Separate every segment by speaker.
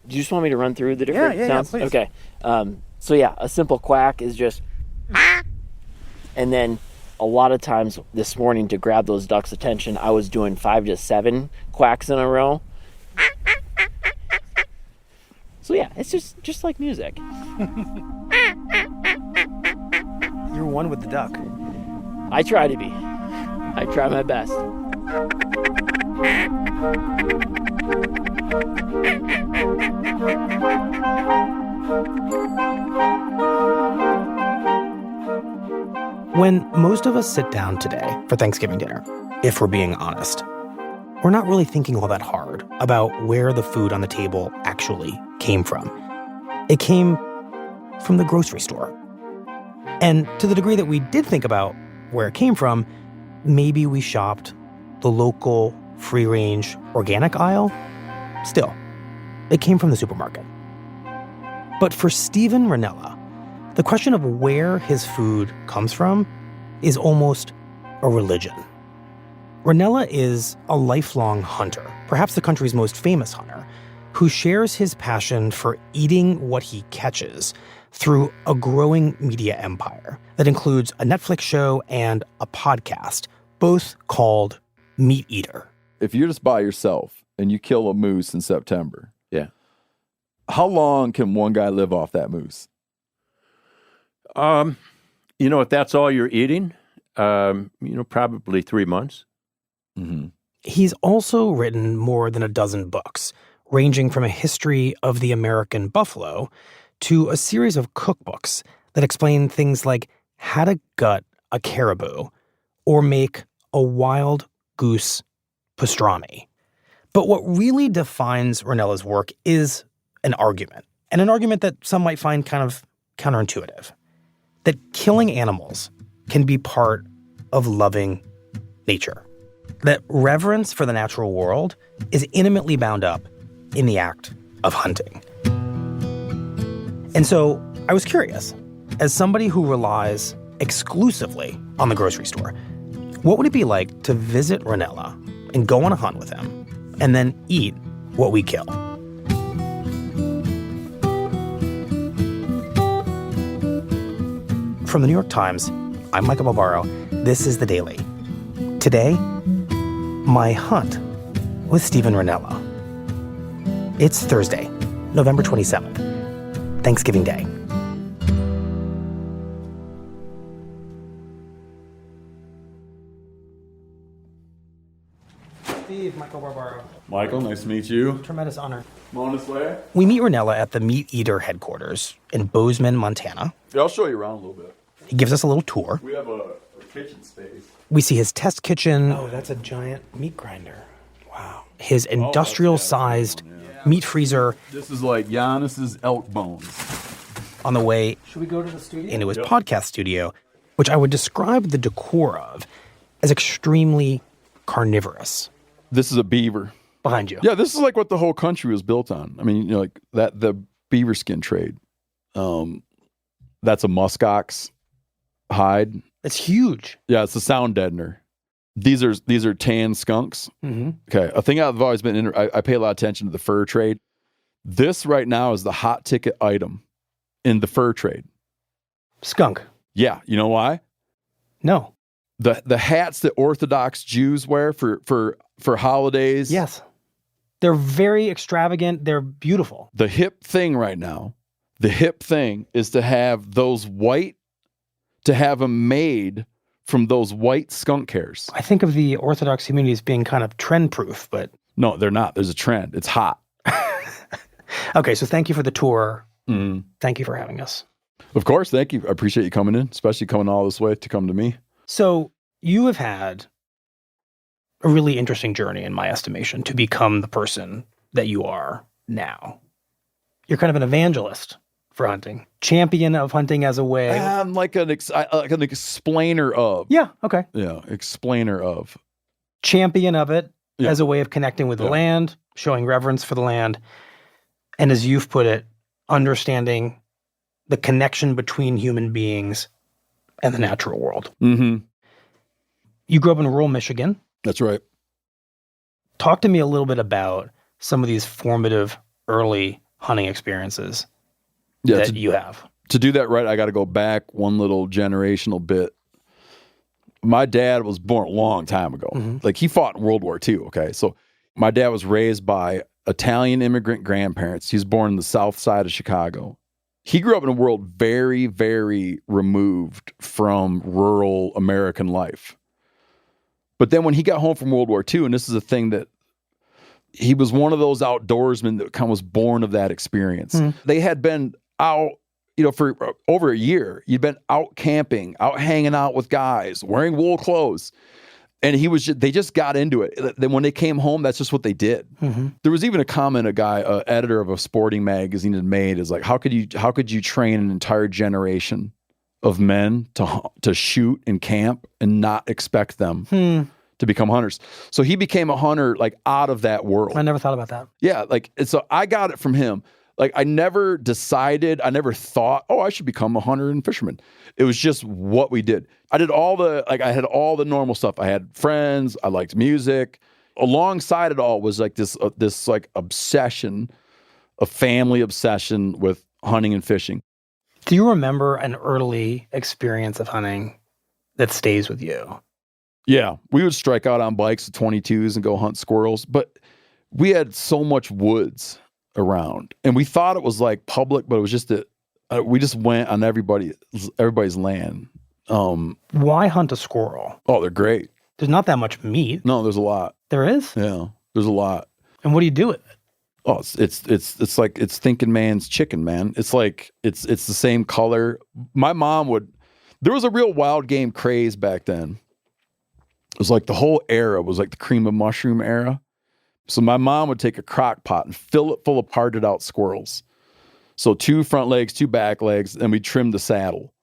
Speaker 1: Do you just want me to run through the different sounds?
Speaker 2: Please.
Speaker 1: Okay. So yeah, a simple quack is just, and then a lot of times this morning to grab those ducks' attention, I was doing 5 to 7 quacks in a row. So yeah, it's just like music.
Speaker 2: You're one with the duck.
Speaker 1: I try to be. I try my best.
Speaker 2: When most of us sit down today for Thanksgiving dinner, if we're being honest, we're not really thinking all that hard about where the food on the table actually came from. It came from the grocery store. And to the degree that we did think about where it came from, maybe we shopped the local free-range organic aisle. Still, it came from the supermarket. But for Stephen Rinella, the question of where his food comes from is almost a religion. Rinella is a lifelong hunter, perhaps the country's most famous hunter, who shares his passion for eating what he catches through a growing media empire that includes a Netflix show and a podcast, both called Meat Eater.
Speaker 3: If you're just by yourself and you kill a moose in September, how long can one guy live off that moose?
Speaker 4: If that's all you're eating, probably 3 months.
Speaker 3: Mm-hmm.
Speaker 2: He's also written more than a dozen books, ranging from a history of the American buffalo to a series of cookbooks that explain things like how to gut a caribou or make a wild goose pastrami. But what really defines Rinella's work is an argument, and an argument that some might find kind of counterintuitive, that killing animals can be part of loving nature, that reverence for the natural world is intimately bound up in the act of hunting. And so I was curious, as somebody who relies exclusively on the grocery store, what would it be like to visit Rinella and go on a hunt with him and then eat what we kill? From the New York Times, I'm Michael Barbaro. This is The Daily. Today, my hunt with Stephen Rinella. It's Thursday, November 27th, Thanksgiving Day. Steve, Michael Barbaro.
Speaker 3: Michael, nice to meet you.
Speaker 2: Tremendous honor.
Speaker 3: On this way?
Speaker 2: We meet Rinella at the Meat Eater headquarters in Bozeman, Montana.
Speaker 3: Yeah, I'll show you around a little bit.
Speaker 2: He gives us a little tour.
Speaker 3: We have a kitchen space.
Speaker 2: We see his test kitchen.
Speaker 5: Oh, that's a giant meat grinder. Wow.
Speaker 2: His industrial-sized meat freezer.
Speaker 3: This is like Giannis's elk bones.
Speaker 2: On the way
Speaker 5: Should we go to the studio?
Speaker 2: into his podcast studio, which I would describe the decor of as extremely carnivorous.
Speaker 3: This is a beaver.
Speaker 2: Behind you.
Speaker 3: Yeah, this is like what the whole country was built on. I mean, like that, the beaver skin trade. That's a muskox hide.
Speaker 2: It's huge.
Speaker 3: Yeah, it's a sound deadener. These are tan skunks.
Speaker 2: Mm-hmm.
Speaker 3: Okay, a thing I've always been I pay a lot of attention to the fur trade. This right now is the hot ticket item in the fur trade.
Speaker 2: Skunk.
Speaker 3: Yeah, you know why?
Speaker 2: No.
Speaker 3: The hats that Orthodox Jews wear for holidays.
Speaker 2: Yes. They're very extravagant. They're beautiful.
Speaker 3: The hip thing right now, the hip thing is to have them made from those white skunk hairs.
Speaker 2: I think of the Orthodox community as being kind of trend-proof, but...
Speaker 3: No, they're not. There's a trend. It's hot.
Speaker 2: Okay, so thank you for the tour.
Speaker 3: Mm.
Speaker 2: Thank you for having us.
Speaker 3: Of course, thank you. I appreciate you coming in, especially coming all this way to come to me.
Speaker 2: So you have had a really interesting journey, in my estimation, to become the person that you are now. You're kind of an evangelist for hunting, champion of hunting as a way.
Speaker 3: I'm like an explainer of.
Speaker 2: Yeah, okay.
Speaker 3: Yeah, explainer of.
Speaker 2: Champion of it
Speaker 3: Yeah.
Speaker 2: as a way of connecting with the land, showing reverence for the land, and as you've put it, understanding the connection between human beings and the natural world.
Speaker 3: Mm-hmm.
Speaker 2: You grew up in rural Michigan.
Speaker 3: That's right.
Speaker 2: Talk to me a little bit about some of these formative early hunting experiences
Speaker 3: Yeah,
Speaker 2: that you have.
Speaker 3: to do that right, I got to go back one little generational bit. My dad was born a long time ago. Like he fought in World War II. Okay. So my dad was raised by Italian immigrant grandparents. He was born in the south side of Chicago. He grew up in a world very, very removed from rural American life. But then when he got home from World War II, and this is a thing that he was one of those outdoorsmen that kind of was born of that experience. They had been out, for over a year. You'd been out camping, out hanging out with guys, wearing wool clothes. And they just got into it. Then when they came home, that's just what they did. There was even a comment editor of a sporting magazine had made is like, how could you train an entire generation of men to shoot and camp and not expect them to become hunters? So he became a hunter like out of that world.
Speaker 2: I never thought about that.
Speaker 3: Yeah, so I got it from him. Like I never thought, I should become a hunter and fisherman. It was just what we did. I had all the normal stuff. I had friends, I liked music. Alongside it all was like this like obsession, a family obsession with hunting and fishing.
Speaker 2: Do you remember an early experience of hunting that stays with you?
Speaker 3: Yeah, we would strike out on bikes with 22s and go hunt squirrels, but we had so much woods around, and we thought it was like public, but it was just that we just went on everybody's land.
Speaker 2: Why hunt a squirrel?
Speaker 3: Oh, they're great.
Speaker 2: There's not that much meat.
Speaker 3: No, there's a lot.
Speaker 2: There is?
Speaker 3: Yeah, there's a lot.
Speaker 2: And what do you do with it?
Speaker 3: Oh, it's like it's thinking man's chicken, man. It's like it's the same color. My mom there was a real wild game craze back then. It was like the whole era was like the cream of mushroom era. So my mom would take a crock pot and fill it full of parted out squirrels. So 2 front legs, 2 back legs, and we'd trim the saddle.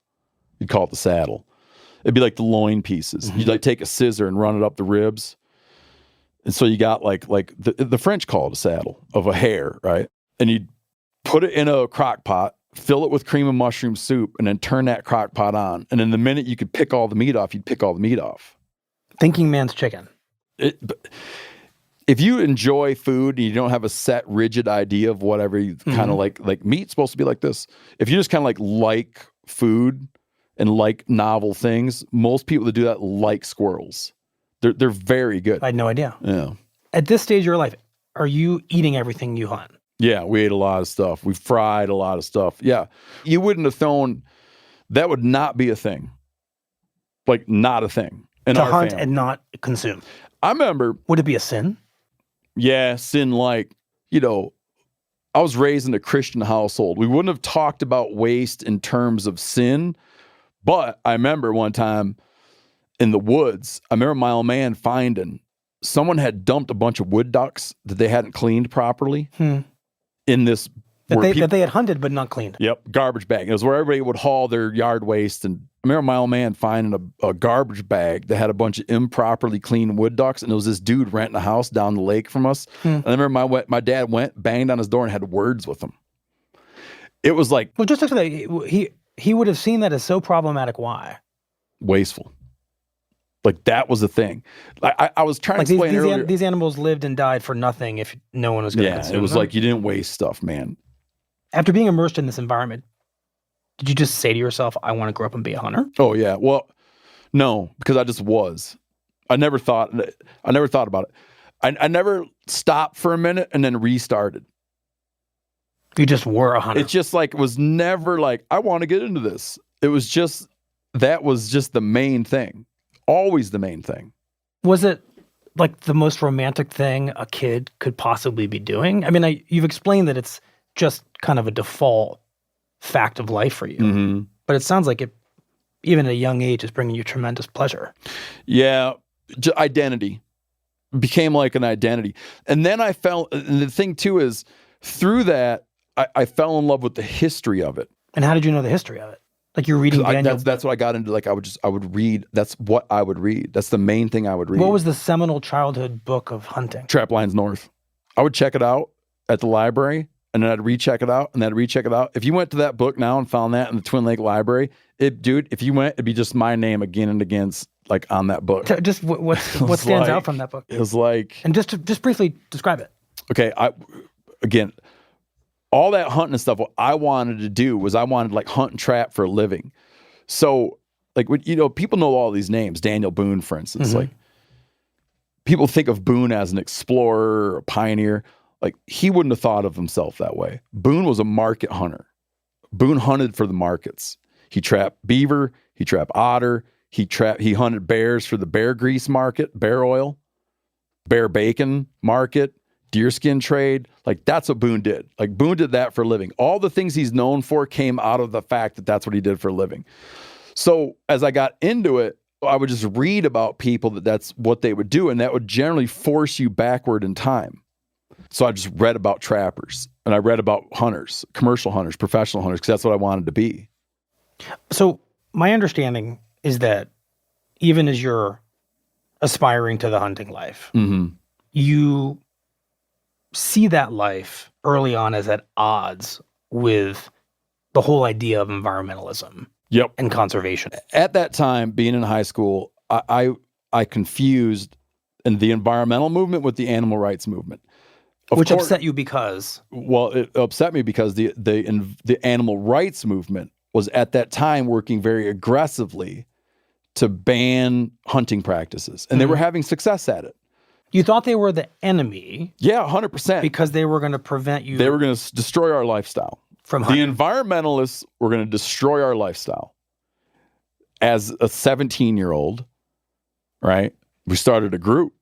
Speaker 3: You'd call it the saddle. It'd be like the loin pieces. You'd like take a scissor and run it up the ribs. And so you got like the French call it a saddle of a hare, right? And you'd put it in a crock pot, fill it with cream of mushroom soup, and then turn that crock pot on. And then the minute you could pick all the meat off, you'd pick all the meat off.
Speaker 2: Thinking man's chicken.
Speaker 3: If you enjoy food and you don't have a set, rigid idea of whatever you kind of like meat's supposed to be like this. If you just kind of like food and like novel things, most people that do that like squirrels. They're very good.
Speaker 2: I had no idea.
Speaker 3: Yeah.
Speaker 2: At this stage of your life, are you eating everything you hunt?
Speaker 3: Yeah, we ate a lot of stuff. We fried a lot of stuff. Yeah. You wouldn't have thrown, that would not be a thing. Like, not a thing.
Speaker 2: To hunt and not consume.
Speaker 3: I remember.
Speaker 2: Would it be a sin?
Speaker 3: Yeah, sin like, I was raised in a Christian household. We wouldn't have talked about waste in terms of sin, but I remember one time in the woods, I remember my old man finding someone had dumped a bunch of wood ducks that they hadn't cleaned properly in this.
Speaker 2: That they had hunted but not cleaned.
Speaker 3: Yep, garbage bag. It was where everybody would haul their yard waste. And I remember my old man finding a garbage bag that had a bunch of improperly cleaned wood ducks, and it was this dude renting a house down the lake from us. And I remember my dad banged on his door and had words with him. It was like...
Speaker 2: Well, just like he would have seen that as so problematic. Why?
Speaker 3: Wasteful. Like, that was the thing. I was trying to explain earlier.
Speaker 2: These animals lived and died for nothing if no one was going to consume them.
Speaker 3: It was like you didn't waste stuff, man.
Speaker 2: After being immersed in this environment, did you just say to yourself, I want to grow up and be a hunter?
Speaker 3: Oh, yeah. Well, no, because I just was. I never thought about it. I never stopped for a minute and then restarted.
Speaker 2: You just were a hunter.
Speaker 3: It's just like, it was never like, I want to get into this. It was just, that was just the main thing. Always the main thing.
Speaker 2: Was it like the most romantic thing a kid could possibly be doing? I mean, you've explained that it's just kind of a default fact of life for you. But it sounds like it, even at a young age, is bringing you tremendous pleasure.
Speaker 3: Yeah. Identity. Became like an identity. And then and the thing too is, through that, I fell in love with the history of it.
Speaker 2: And how did you know the history of it? Like you're reading Daniel?
Speaker 3: That's what I got into. Like I would read. That's what I would read. That's the main thing I would read.
Speaker 2: What was the seminal childhood book of hunting?
Speaker 3: Trap Lines North. I would check it out at the library, and then I'd recheck it out, and then I'd recheck it out. If you went to that book now and found that in the Twin Lake Library, if you went, it'd be just my name again and again, like on that book.
Speaker 2: Just what stands out from that book?
Speaker 3: It was like,
Speaker 2: and just briefly describe it.
Speaker 3: Okay, all that hunting and stuff, what I wanted to do was I wanted to like hunt and trap for a living. So like, people know all these names, Daniel Boone, for instance, like people think of Boone as an explorer or a pioneer. Like he wouldn't have thought of himself that way. Boone was a market hunter. Boone hunted for the markets. He trapped beaver, he trapped otter, he hunted bears for the bear grease market, bear oil, bear bacon market, deerskin trade. Like that's what Boone did. Like Boone did that for a living. All the things he's known for came out of the fact that that's what he did for a living. So as I got into it, I would just read about people that's what they would do, and that would generally force you backward in time. So I just read about trappers, and I read about hunters, commercial hunters, professional hunters, because that's what I wanted to be.
Speaker 2: So my understanding is that even as you're aspiring to the hunting life, you see that life early on as at odds with the whole idea of environmentalism and conservation.
Speaker 3: At that time, being in high school, I confused the environmental movement with the animal rights movement.
Speaker 2: Which upset you because?
Speaker 3: Well, it upset me because the animal rights movement was at that time working very aggressively to ban hunting practices, and they were having success at it.
Speaker 2: You thought they were the enemy.
Speaker 3: Yeah, 100%.
Speaker 2: Because they were going to prevent you.
Speaker 3: They were going to destroy our lifestyle.
Speaker 2: From hunting.
Speaker 3: The environmentalists were going to destroy our lifestyle. As a 17-year-old, right? We started a group.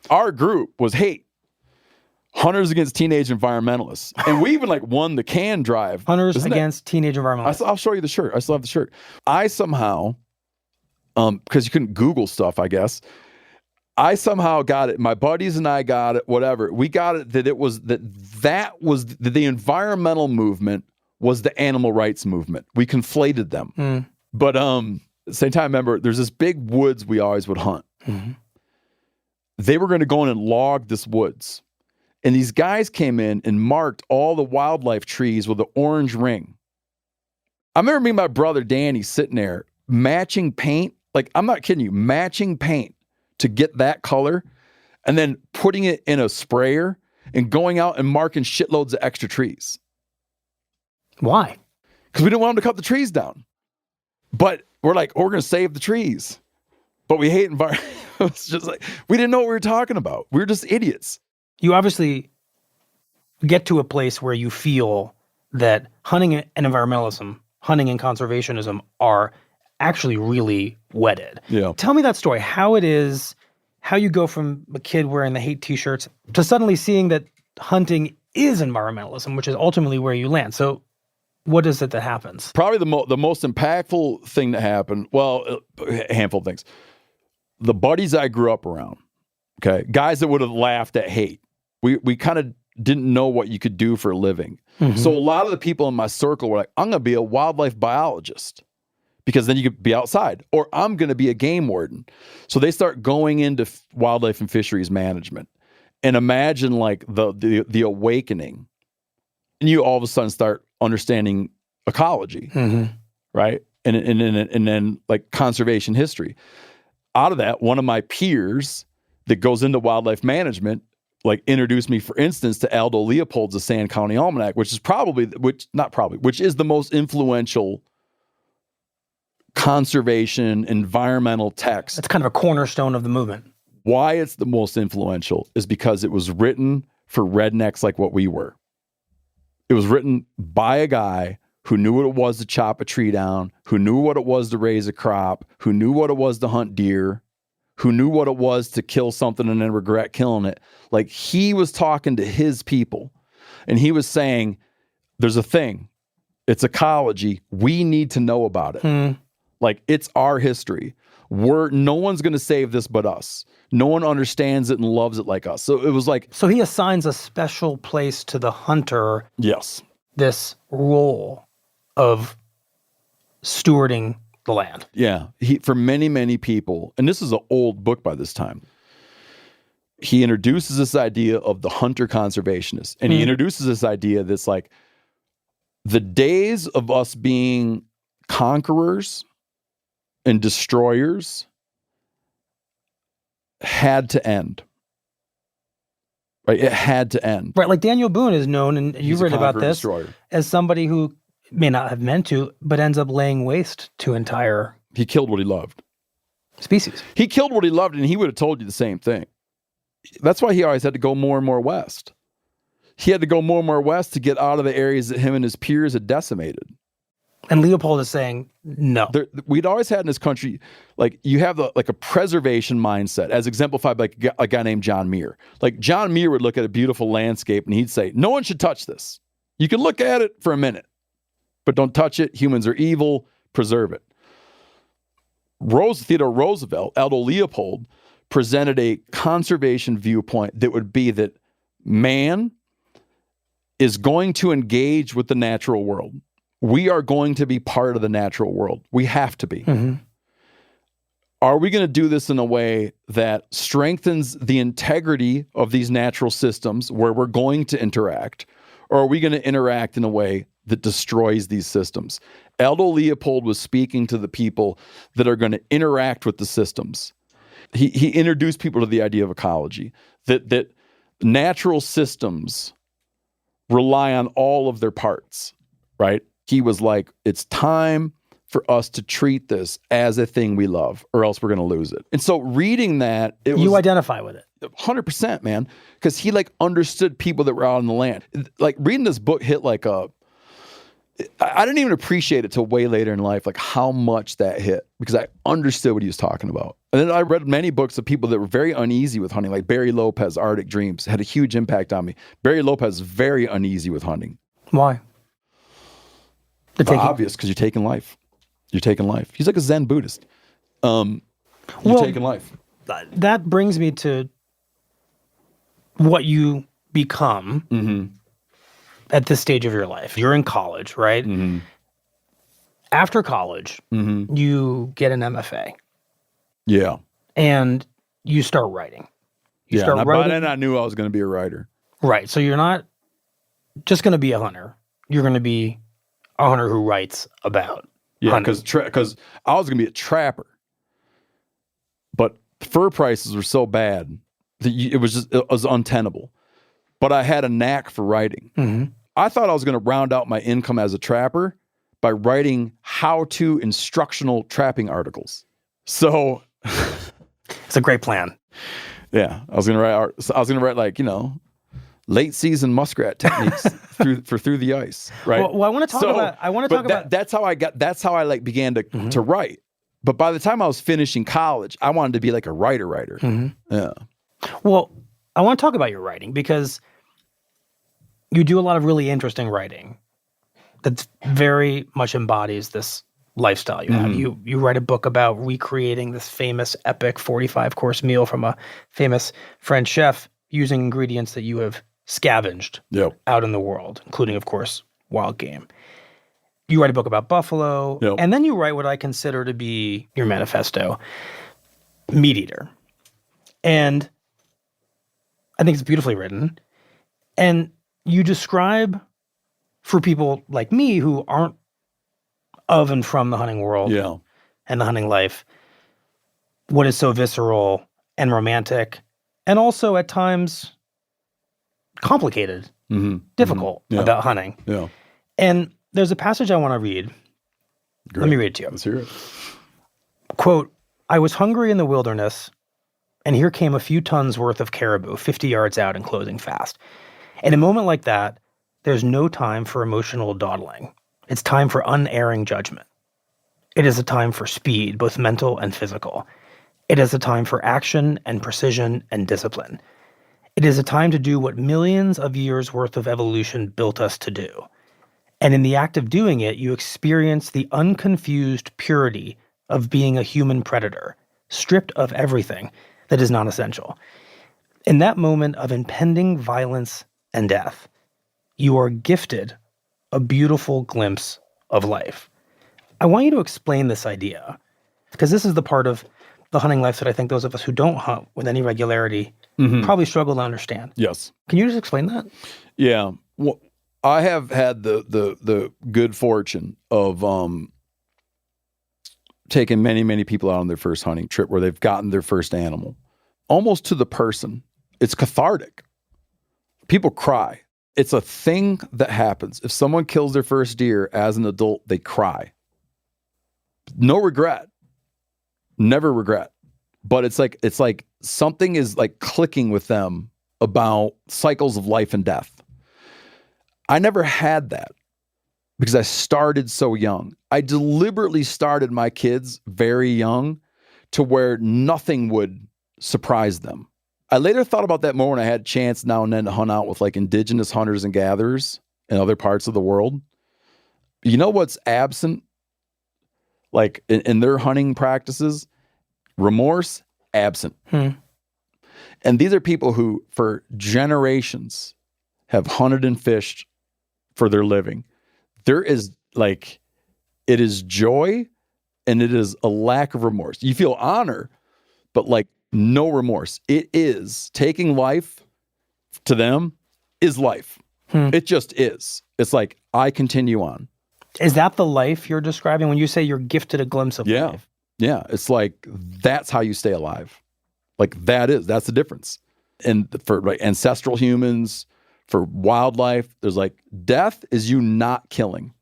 Speaker 3: Our group was hate. Hunters Against Teenage Environmentalists. And we even won the can drive.
Speaker 2: Hunters Against Teenage Environmentalists.
Speaker 3: I'll show you the shirt. I still have the shirt. I somehow, because you couldn't Google stuff, I guess, I somehow got it. My buddies and I got it, whatever. We got it that the environmental movement was the animal rights movement. We conflated them. But at the same time, remember, there's this big woods we always would hunt. They were going to go in and log this woods. And these guys came in and marked all the wildlife trees with an orange ring. I remember me and my brother Danny sitting there matching paint. Like, I'm not kidding you, matching paint to get that color and then putting it in a sprayer and going out and marking shitloads of extra trees.
Speaker 2: Why?
Speaker 3: Because we didn't want them to cut the trees down. But we're like, we're going to save the trees. But we hate environment. It's just like, we didn't know what we were talking about. We were just idiots.
Speaker 2: You obviously get to a place where you feel that hunting and environmentalism, hunting and conservationism are actually really wedded.
Speaker 3: Yeah.
Speaker 2: Tell me that story, how you go from a kid wearing the hate t-shirts to suddenly seeing that hunting is environmentalism, which is ultimately where you land. So what is it that happens?
Speaker 3: Probably the most impactful thing that happened, well, a handful of things. The buddies I grew up around, okay, guys that would have laughed at hate. We kind of didn't know what you could do for a living. So a lot of the people in my circle were like, I'm going to be a wildlife biologist because then you could be outside, or I'm going to be a game warden. So they start going into wildlife and fisheries management, and imagine like the awakening, and you all of a sudden start understanding ecology, right? And then like conservation history. Out of that, one of my peers that goes into wildlife management introduced me, for instance, to Aldo Leopold's The Sand County Almanac, which is which is the most influential conservation, environmental text.
Speaker 2: It's kind of a cornerstone of the movement.
Speaker 3: Why it's the most influential is because it was written for rednecks like what we were. It was written by a guy who knew what it was to chop a tree down, who knew what it was to raise a crop, who knew what it was to hunt deer, who knew what it was to kill something and then regret killing it. Like, he was talking to his people, and he was saying, there's a thing. It's ecology. We need to know about it. Like, it's our history. No one's going to save this but us. No one understands it and loves it like us. So it was like...
Speaker 2: So he assigns a special place to the hunter.
Speaker 3: Yes.
Speaker 2: This role of stewarding the land.
Speaker 3: Yeah. For many, many people, and this is an old book by this time, he introduces this idea of the hunter conservationist. And he introduces this idea that's like, the days of us being conquerors and destroyers had to end. Right? It had to end.
Speaker 2: Right, like Daniel Boone is known, and you've
Speaker 3: a
Speaker 2: written about
Speaker 3: conqueror
Speaker 2: this,
Speaker 3: destroyer.
Speaker 2: as somebody who may not have meant to, but ends up laying waste to entire
Speaker 3: He killed what he loved.
Speaker 2: species.
Speaker 3: He killed what he loved, and he would have told you the same thing. That's why he always had to go more and more west. He had to go more and more west to get out of the areas that him and his peers had decimated.
Speaker 2: And Leopold is saying, no.
Speaker 3: We'd always had in this country, like you have a preservation mindset, as exemplified by a guy named John Muir. Like John Muir would look at a beautiful landscape and he'd say, no one should touch this. You can look at it for a minute, but don't touch it. Humans are evil. Preserve it. Theodore Roosevelt, Aldo Leopold, presented a conservation viewpoint that would be that man is going to engage with the natural world. We are going to be part of the natural world. We have to be.
Speaker 2: Mm-hmm.
Speaker 3: Are we going to do this in a way that strengthens the integrity of these natural systems where we're going to interact? Or are we going to interact in a way that destroys these systems? Aldo Leopold was speaking to the people that are going to interact with the systems. He introduced people to the idea of ecology, that natural systems rely on all of their parts, right? He was like, it's time for us to treat this as a thing we love, or else we're going to lose it. And so reading that,
Speaker 2: you identify with it.
Speaker 3: 100%, man, because he like understood people that were out on the land. Like reading this book hit like I didn't even appreciate it till way later in life, like how much that hit, because I understood what he was talking about. And then I read many books of people that were very uneasy with hunting, like Barry Lopez, Arctic Dreams, had a huge impact on me. Barry Lopez is very uneasy with hunting.
Speaker 2: Why?
Speaker 3: Obvious, because you're taking life. You're taking life. He's like a Zen Buddhist. You're taking life.
Speaker 2: That brings me to what you become at this stage of your life. You're in college, right?
Speaker 3: Mm-hmm.
Speaker 2: After college, you get an MFA.
Speaker 3: Yeah.
Speaker 2: And you start writing.
Speaker 3: By then I knew I was going to be a writer.
Speaker 2: Right. So you're not just going to be a hunter. You're going to be a hunter who writes about hunting.
Speaker 3: Because I was going to be a trapper. But fur prices were so bad that it was untenable. But I had a knack for writing.
Speaker 2: Mm-hmm.
Speaker 3: I thought I was going to round out my income as a trapper by writing how-to instructional trapping articles. So
Speaker 2: it's a great plan.
Speaker 3: Yeah, I was going to write like, late season muskrat techniques through the ice, right?
Speaker 2: Well, I want to talk about.
Speaker 3: That's how I like began to write. But by the time I was finishing college, I wanted to be like a writer.
Speaker 2: Mm-hmm.
Speaker 3: Yeah.
Speaker 2: Well, I want to talk about your writing because you do a lot of really interesting writing that very much embodies this lifestyle you have. You write a book about recreating this famous epic 45-course meal from a famous French chef using ingredients that you have scavenged out in the world, including, of course, wild game. You write a book about buffalo, and then you write what I consider to be your manifesto, Meat Eater. And I think it's beautifully written. And you describe, for people like me who aren't of and from the hunting world and the hunting life, what is so visceral and romantic, and also at times complicated, difficult about hunting.
Speaker 3: Yeah.
Speaker 2: And there's a passage I want to read.
Speaker 3: Great.
Speaker 2: Let me read it to you.
Speaker 3: Let's hear it.
Speaker 2: Quote, "I was hungry in the wilderness, and here came a few tons worth of caribou 50 yards out and closing fast. In a moment like that, there's no time for emotional dawdling. It's time for unerring judgment. It is a time for speed, both mental and physical. It is a time for action and precision and discipline. It is a time to do what millions of years worth of evolution built us to do. And in the act of doing it, you experience the unconfused purity of being a human predator, stripped of everything that is non-essential. In that moment of impending violence and death, you are gifted a beautiful glimpse of life." I want you to explain this idea, because this is the part of the hunting life that I think those of us who don't hunt with any regularity probably struggle to understand.
Speaker 3: Yes.
Speaker 2: Can you just explain that?
Speaker 3: Yeah. Well, I have had the good fortune of taking many people out on their first hunting trip where they've gotten their first animal, almost to the person. It's cathartic. People cry. It's a thing that happens. If someone kills their first deer as an adult, they cry. No regret. Never regret. But it's like something is like clicking with them about cycles of life and death. I never had that because I started so young. I deliberately started my kids very young to where nothing would surprise them. I later thought about that more when I had a chance now and then to hunt out with like indigenous hunters and gatherers in other parts of the world. You know what's absent? Like in their hunting practices? Remorse, absent. And these are people who, for generations, have hunted and fished for their living. There is like, it is joy and it is a lack of remorse. You feel honor, but like no remorse. It is taking life to them is life. It just is. It's like, I continue on.
Speaker 2: Is that the life you're describing when you say you're gifted a glimpse of life?
Speaker 3: Yeah. It's like, that's how you stay alive. Like that's the difference. And for like ancestral humans, for wildlife, there's like, death is you not killing.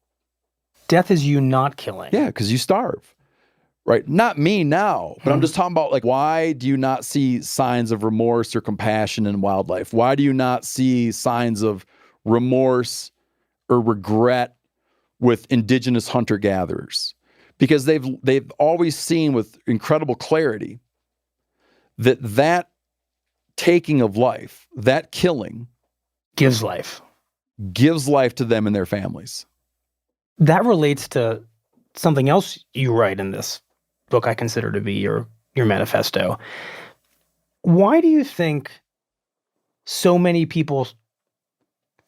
Speaker 2: Death is you not killing.
Speaker 3: Yeah, because you starve. Right? Not me now, but I'm just talking about like, why do you not see signs of remorse or compassion in wildlife? Why do you not see signs of remorse or regret with indigenous hunter-gatherers? Because they've always seen with incredible clarity that taking of life, that killing,
Speaker 2: gives life
Speaker 3: to them and their families.
Speaker 2: That relates to something else you write in this book I consider to be your manifesto. Why do you think so many people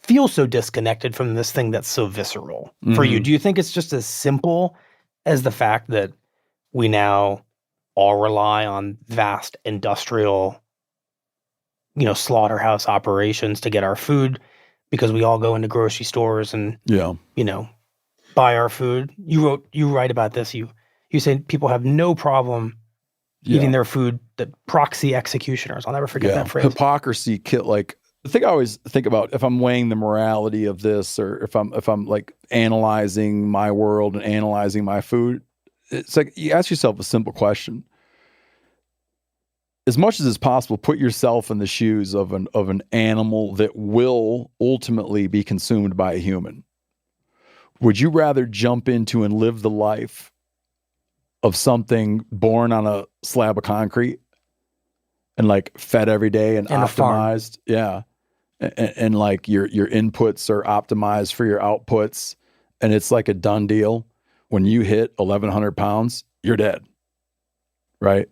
Speaker 2: feel so disconnected from this thing that's so visceral for you? Do you think it's just as simple as the fact that we now all rely on vast industrial, slaughterhouse operations to get our food because we all go into grocery stores and, buy our food? You write about this. You say people have no problem eating their food, the proxy executioners. I'll never forget that phrase.
Speaker 3: Hypocrisy, like, the thing I always think about if I'm weighing the morality of this, or if I'm like analyzing my world and analyzing my food, it's like you ask yourself a simple question. As much as it's possible, put yourself in the shoes of an animal that will ultimately be consumed by a human. Would you rather jump into and live the life of something born on a slab of concrete and like fed every day and optimized? Yeah. And like your inputs are optimized for your outputs, and it's like a done deal. When you hit 1,100 pounds, you're dead, right?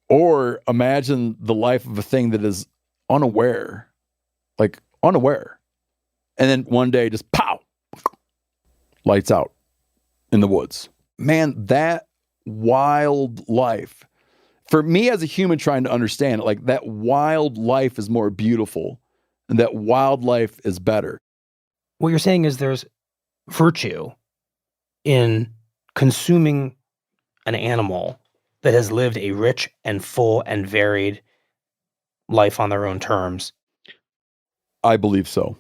Speaker 3: Or imagine the life of a thing that is unaware, and then one day just pow, lights out in the woods. Man, that wild life, for me as a human trying to understand it, like that wild life is more beautiful. And that wildlife is better.
Speaker 2: What you're saying is there's virtue in consuming an animal that has lived a rich and full and varied life on their own terms.
Speaker 3: I believe so.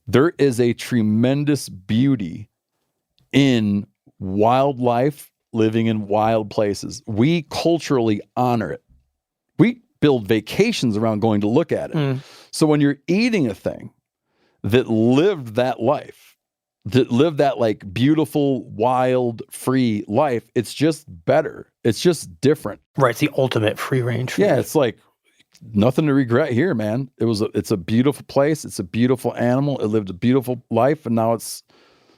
Speaker 3: There is a tremendous beauty in wildlife living in wild places. We culturally honor it. We build vacations around going to look at it. So when you're eating a thing that lived that life, that lived that like beautiful, wild, free life, it's just better. It's just different.
Speaker 2: Right. It's the ultimate free range food.
Speaker 3: Yeah. It's like nothing to regret here, man. It's a beautiful place. It's a beautiful animal. It lived a beautiful life, and now it's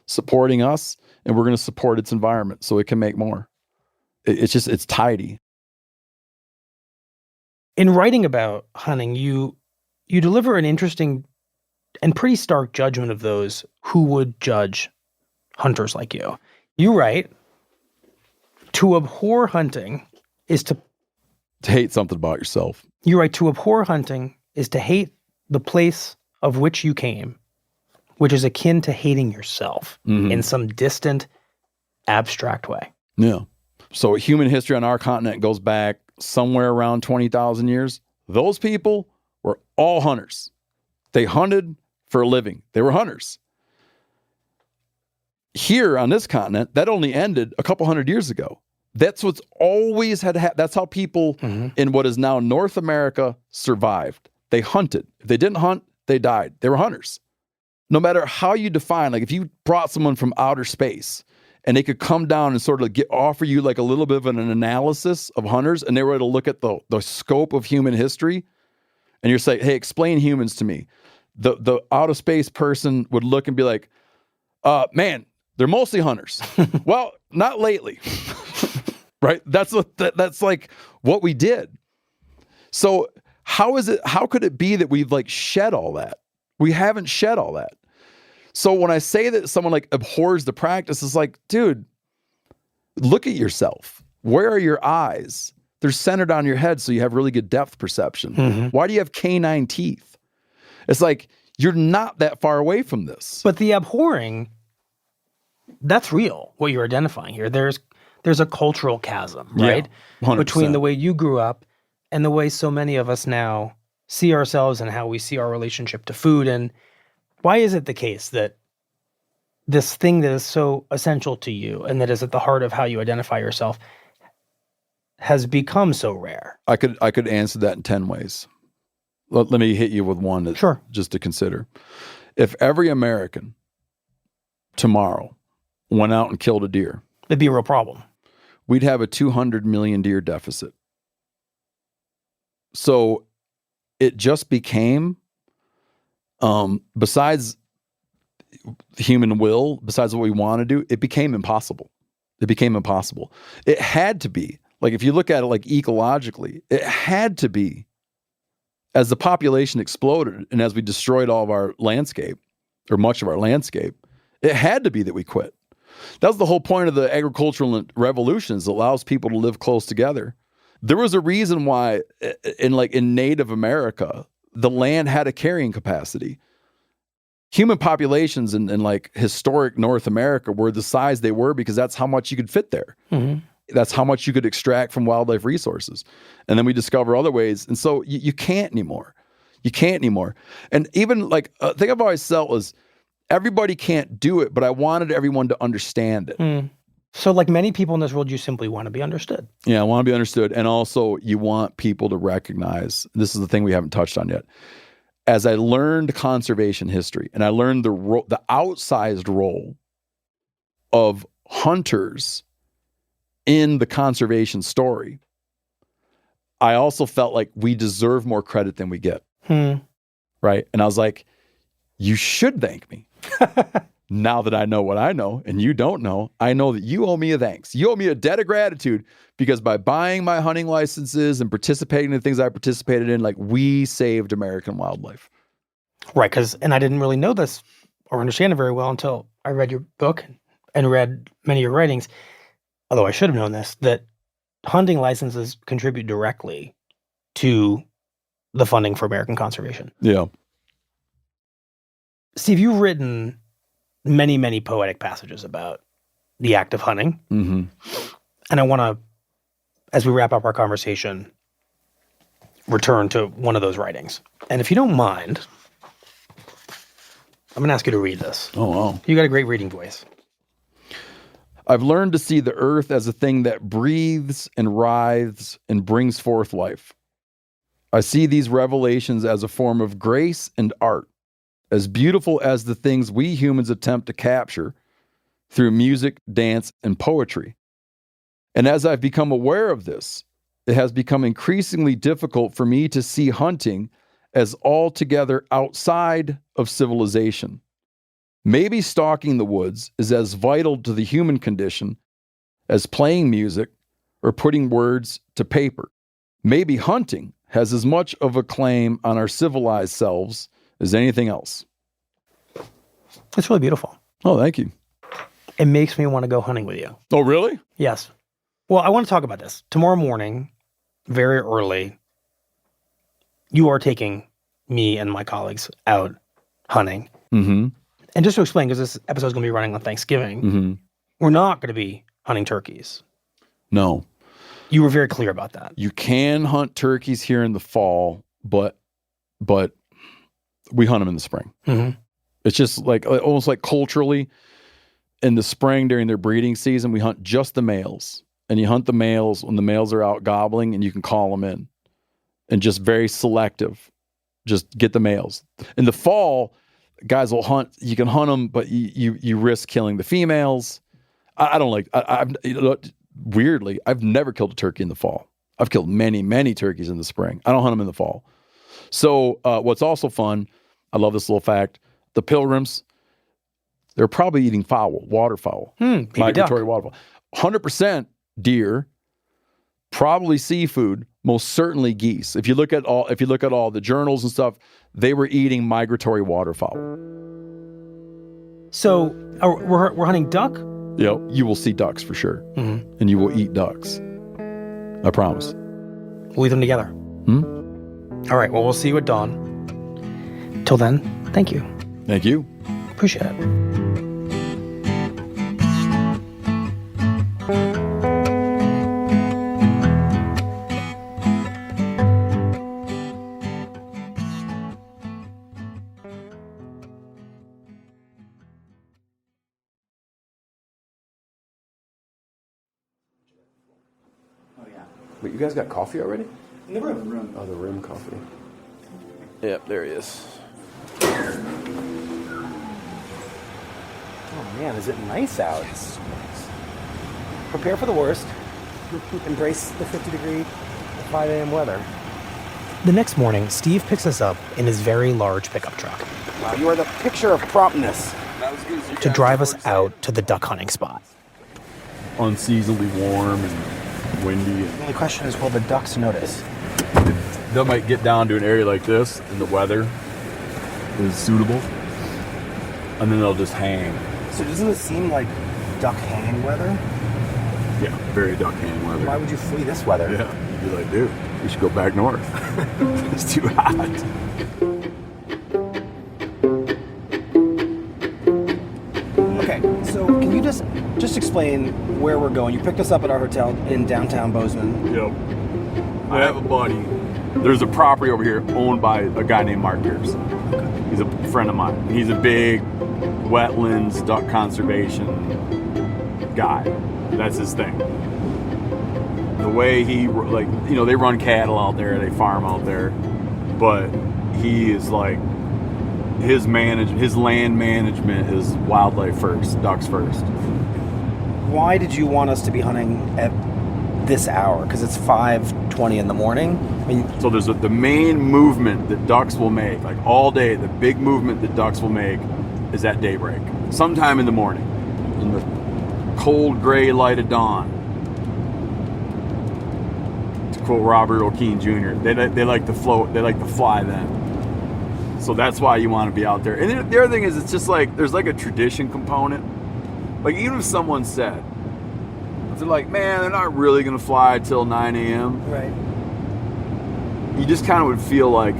Speaker 3: supporting us, and we're going to support its environment so it can make more. It's tidy.
Speaker 2: In writing about hunting, you deliver an interesting and pretty stark judgment of those who would judge hunters like you. You write, to abhor hunting is to
Speaker 3: hate something about yourself.
Speaker 2: You write, to abhor hunting is to hate the place of which you came, which is akin to hating yourself in some distant, abstract way.
Speaker 3: Yeah. So human history on our continent goes back somewhere around 20,000 years. Those people were all hunters. They hunted for a living. They were hunters. Here on this continent, that only ended a couple hundred years ago. That's what's always had to happen. That's how people in what is now North America survived. They hunted. If they didn't hunt, they died. They were hunters. No matter how you define, like if you brought someone from outer space and they could come down and sort of offer you like a little bit of an analysis of hunters, and they were to look at the scope of human history, and you're saying, hey, explain humans to me. The out of space person would look and be like, man, they're mostly hunters. Well, not lately. Right? That's like what we did. So how could it be that we've like shed all that? We haven't shed all that. So when I say that someone like abhors the practice, it's like, dude, look at yourself. Where are your eyes? They're centered on your head, so you have really good depth perception. Why do you have canine teeth? It's like, you're not that far away from this.
Speaker 2: But the abhorring, that's real, what you're identifying here. There's a cultural chasm, right?
Speaker 3: Yeah, 100%.
Speaker 2: Between the way you grew up and the way so many of us now see ourselves and how we see our relationship to food. And why is it the case that this thing that is so essential to you and that is at the heart of how you identify yourself has become so rare?
Speaker 3: I could answer that in 10 ways. Let me hit you with one just to consider. If every American tomorrow went out and killed a deer,
Speaker 2: it'd be a real problem.
Speaker 3: We'd have a 200 million deer deficit. So it just became, besides human will, besides what we want to do, it became impossible. It became impossible. It had to be. Like, if you look at it like ecologically, it had to be. As the population exploded and as we destroyed all of our landscape, or much of our landscape, it had to be that we quit. That was the whole point of the agricultural revolutions. It allows people to live close together. There was a reason why in Native America, the land had a carrying capacity. Human populations in like historic North America were the size they were because that's how much you could fit there. That's how much you could extract from wildlife resources. And then we discover other ways. And so you can't anymore. You can't anymore. And even like, a thing I've always felt was everybody can't do it, but I wanted everyone to understand it.
Speaker 2: So like many people in this world, you simply want to be understood.
Speaker 3: Yeah, I want to be understood. And also you want people to recognize, this is the thing we haven't touched on yet. As I learned conservation history and I learned the outsized role of hunters in the conservation story, I also felt like we deserve more credit than we get. Right? And I was like, you should thank me. Now that I know what I know and you don't know, I know that you owe me a thanks. You owe me a debt of gratitude because by buying my hunting licenses and participating in things I participated in, like, we saved American wildlife.
Speaker 2: Right, and I didn't really know this or understand it very well until I read your book and read many of your writings. Although I should have known this, that hunting licenses contribute directly to the funding for American conservation.
Speaker 3: Yeah.
Speaker 2: Steve, you've written many, many poetic passages about the act of hunting. And I want to, as we wrap up our conversation, return to one of those writings. And if you don't mind, I'm going to ask you to read this.
Speaker 3: Oh, wow.
Speaker 2: You got a great reading voice.
Speaker 3: I've learned to see the earth as a thing that breathes and writhes and brings forth life. I see these revelations as a form of grace and art, as beautiful as the things we humans attempt to capture through music, dance, and poetry. And as I've become aware of this, it has become increasingly difficult for me to see hunting as altogether outside of civilization. Maybe stalking the woods is as vital to the human condition as playing music or putting words to paper. Maybe hunting has as much of a claim on our civilized selves as anything else.
Speaker 2: It's really beautiful.
Speaker 3: Oh, thank you.
Speaker 2: It makes me want to go hunting with you.
Speaker 3: Oh, really?
Speaker 2: Yes. Well, I want to talk about this. Tomorrow morning, very early, you are taking me and my colleagues out hunting. And just to explain, because this episode is going to be running on Thanksgiving, we're not going to be hunting turkeys.
Speaker 3: No.
Speaker 2: You were very clear about that.
Speaker 3: You can hunt turkeys here in the fall, but we hunt them in the spring.
Speaker 2: Mm-hmm.
Speaker 3: It's just like almost like culturally in the spring during their breeding season, we hunt just the males, and you hunt the males when the males are out gobbling, and you can call them in, and just very selective. Just get the males. In the fall, guys will hunt. You can hunt them, but you risk killing the females. I don't like. I've weirdly, I've never killed a turkey in the fall. I've killed many turkeys in the spring. I don't hunt them in the fall. So what's also fun, I love this little fact. The pilgrims, they're probably eating fowl, waterfowl, migratory waterfowl. 100% deer, probably seafood, most certainly geese. If you look at all the journals and stuff, they were eating migratory waterfowl.
Speaker 2: So we're hunting duck?
Speaker 3: You will see ducks for sure, and you will eat ducks. I promise.
Speaker 2: We'll eat them together. All right, well, we'll see you at dawn. Till then, thank you.
Speaker 3: Thank you.
Speaker 2: Appreciate it.
Speaker 6: Wait, you guys got coffee already?
Speaker 5: In the room.
Speaker 6: Oh, the rim coffee.
Speaker 3: Yep, there he is.
Speaker 5: Oh man, is it nice out? Yes. Prepare for the worst. Embrace the 50-degree 5 a.m. weather.
Speaker 2: The next morning, Steve picks us up in his very large pickup truck
Speaker 5: Wow, you are the picture of promptness.
Speaker 2: to drive us out to the duck hunting spot.
Speaker 3: Unseasonably warm and windy.
Speaker 5: The only question is, will the ducks notice?
Speaker 3: They might get down to an area like this and the weather is suitable, and then they'll just hang.
Speaker 5: So doesn't it seem like duck hanging weather?
Speaker 3: Yeah, very duck hang weather.
Speaker 5: Why would you flee this weather?
Speaker 3: Yeah, you'd be like, dude, we should go back north. It's too hot.
Speaker 5: Okay, so can you just explain where we're going? You picked us up at our hotel in downtown Bozeman.
Speaker 3: Yep. I have a buddy. There's a property over here owned by a guy named Mark Pierce. He's a friend of mine. He's a big wetlands, duck conservation guy. That's his thing. The way he, they run cattle out there, they farm out there, but he is like, his land management is wildlife first, ducks first.
Speaker 5: Why did you want us to be hunting at this hour? Because it's 5:20 in the morning. I mean,
Speaker 3: so there's the main movement that ducks will make, like all day, the big movement that ducks will make is at daybreak, sometime in the morning, in the cold gray light of dawn. To quote Robert O'Keen Jr., they like to float, they like to fly then. So that's why you want to be out there. And the other thing is, it's just like, there's like a tradition component. Like, even if someone said, they're like, man, they're not really going to fly till 9 a.m.
Speaker 5: right.
Speaker 3: You just kind of would feel like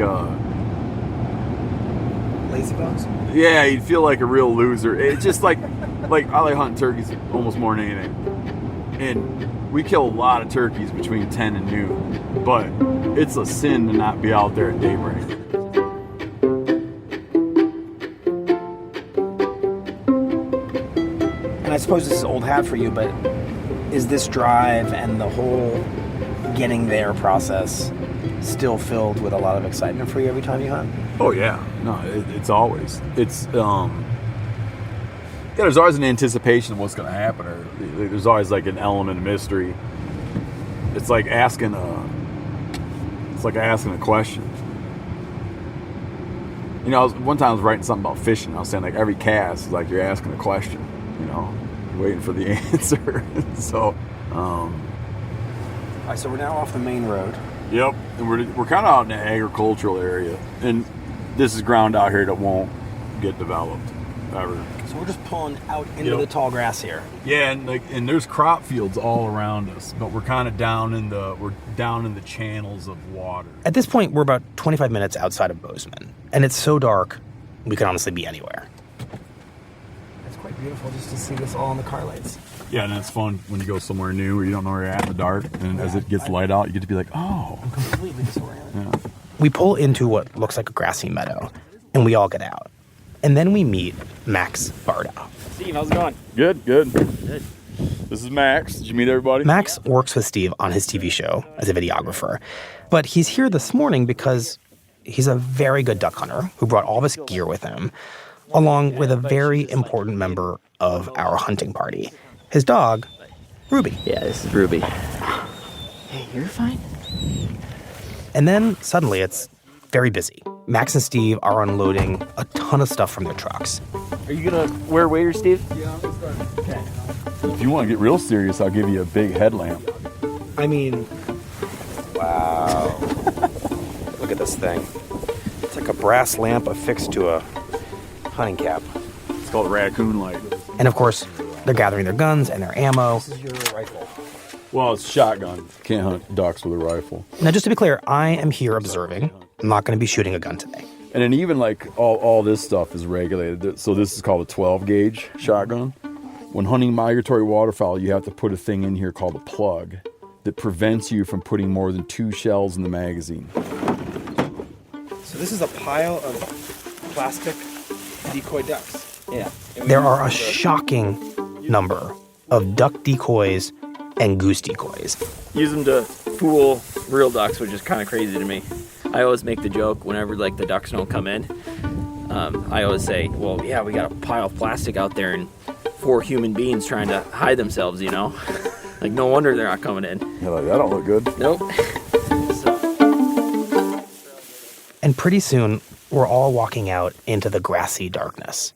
Speaker 5: Lazy bones?
Speaker 3: yeah, you'd feel like a real loser. It's just like I like hunting turkeys almost more than anything. And we kill a lot of turkeys between 10 and noon. But it's a sin to not be out there at daybreak.
Speaker 5: And I suppose this is old hat for you, but is this drive and the whole getting there process still filled with a lot of excitement for you every time you hunt?
Speaker 3: Oh yeah, no, it's always there's always an anticipation of what's going to happen, or there's always like an element of mystery. It's like asking a question. You know, one time I was writing something about fishing. I was saying, like, every cast is like you're asking a question. You know, you're waiting for the answer. So,
Speaker 5: All right, so we're now off the main road.
Speaker 3: yep, and we're kind of out in an agricultural area, and this is ground out here that won't get developed ever.
Speaker 5: So we're just pulling out into
Speaker 3: Yep.
Speaker 5: the tall grass here.
Speaker 3: Yeah, and there's crop fields all around us, but we're kind of down in the channels of water.
Speaker 2: At this point, we're about 25 minutes outside of Bozeman, and it's so dark, we could honestly be anywhere.
Speaker 5: It's quite beautiful just to see this all in the car lights.
Speaker 3: Yeah, and it's fun when you go somewhere new where you don't know where you're at in the dark, and as it gets light out, you get to be like, oh.
Speaker 5: I'm completely disoriented.
Speaker 3: Yeah.
Speaker 2: We pull into what looks like a grassy meadow. and we all get out. And then we meet Max Barda.
Speaker 1: Steve, how's it going?
Speaker 3: Good. This is Max. Did you meet everybody?
Speaker 2: Max works with Steve on his TV show as a videographer. But he's here this morning because he's a very good duck hunter who brought all this gear with him, along with a very important member of our hunting party, his dog, Ruby.
Speaker 1: Yeah, this is Ruby. Hey, you're fine.
Speaker 2: And then suddenly it's very busy. Max and Steve are unloading a ton of stuff from their trucks.
Speaker 1: Are you gonna wear waders, Steve?
Speaker 3: If you want to get real serious, I'll give you a big headlamp.
Speaker 2: I mean, wow. Look at this thing. It's like a brass lamp affixed to a hunting cap.
Speaker 3: It's called a raccoon light.
Speaker 2: And of course, they're gathering their guns and their ammo.
Speaker 5: This is your rifle.
Speaker 3: Well, it's shotgun. Can't hunt ducks with a rifle.
Speaker 2: Now, just to be clear, I am here observing. I'm not going to be shooting a gun today.
Speaker 3: And then even like all this stuff is regulated. So this is called a 12 gauge shotgun. When hunting migratory waterfowl, you have to put a thing in here called a plug that prevents you from putting more than 2 shells in the magazine.
Speaker 5: So this is a pile of plastic decoy ducks.
Speaker 1: Yeah.
Speaker 2: There are a shocking number of duck decoys and goose decoys.
Speaker 1: Use them to fool real ducks, which is kind of crazy to me. I always make the joke whenever like the ducks don't come in. I always say, well, yeah, we got a pile of plastic out there and 4 human beings trying to hide themselves, you know? Like, no wonder they're not coming in.
Speaker 3: You're like, that don't look good.
Speaker 1: Nope.
Speaker 2: And pretty soon, we're all walking out into the grassy darkness.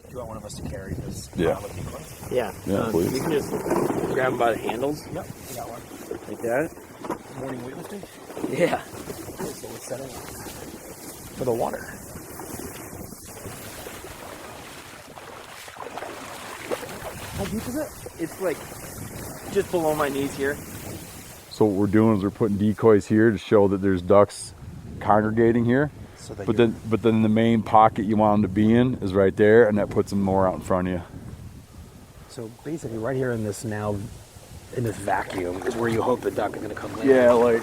Speaker 5: Do you want one of us to carry this?
Speaker 3: Yeah.
Speaker 5: pile of decoys?
Speaker 1: Yeah.
Speaker 3: Yeah, please.
Speaker 1: You can just grab them by the handles.
Speaker 5: Yep, we got one.
Speaker 1: Like that.
Speaker 5: Morning weightlifting?
Speaker 1: Yeah.
Speaker 5: Okay, so we're setting up for the water. How deep is it?
Speaker 1: It's like just below my knees here.
Speaker 3: So what we're doing is we're putting decoys here to show that there's ducks congregating here.
Speaker 5: So that
Speaker 3: But then the main pocket you want them to be in is right there, and that puts them more out in front of you.
Speaker 5: So basically, right here in this vacuum is where you hope the duck is going to come land.
Speaker 3: Yeah, like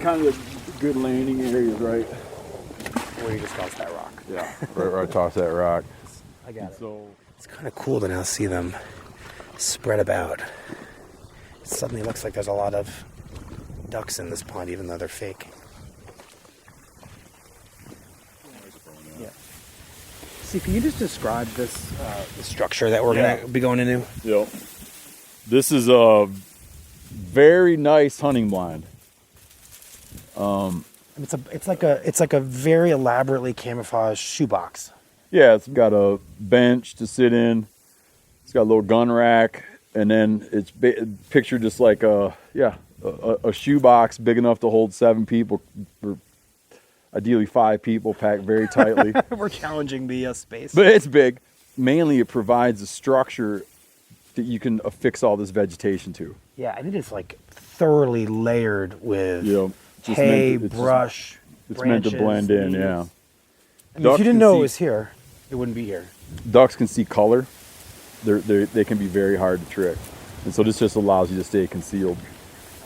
Speaker 3: kind of the good landing areas, right?
Speaker 5: Where you just toss that rock.
Speaker 3: Yeah, right toss that rock.
Speaker 5: I got it.
Speaker 3: So
Speaker 5: It's kind of cool to now see them spread about. It suddenly looks like there's a lot of ducks in this pond, even though they're fake. Yeah. See, can you just describe this the structure that we're going to be going into?
Speaker 3: Yep. This is a very nice hunting blind.
Speaker 5: It's like a very elaborately camouflaged shoebox.
Speaker 3: Yeah, it's got a bench to sit in. It's got a little gun rack, and then it's pictured just like a shoebox big enough to hold 7 people, or ideally 5 people, packed very tightly.
Speaker 5: We're challenging the space.
Speaker 3: But it's big. Mainly, it provides a structure that you can affix all this vegetation to.
Speaker 5: Yeah, and it is like thoroughly layered with
Speaker 3: Just
Speaker 5: hay,
Speaker 3: meant to-
Speaker 5: brush,
Speaker 3: It's meant to
Speaker 5: branches,
Speaker 3: blend in,
Speaker 5: leaves.
Speaker 3: yeah.
Speaker 5: I mean, if
Speaker 3: Ducks
Speaker 5: you didn't
Speaker 3: can
Speaker 5: know
Speaker 3: see-
Speaker 5: it was here, it wouldn't be here.
Speaker 3: Ducks can see color. They can be very hard to trick. And so this just allows you to stay concealed.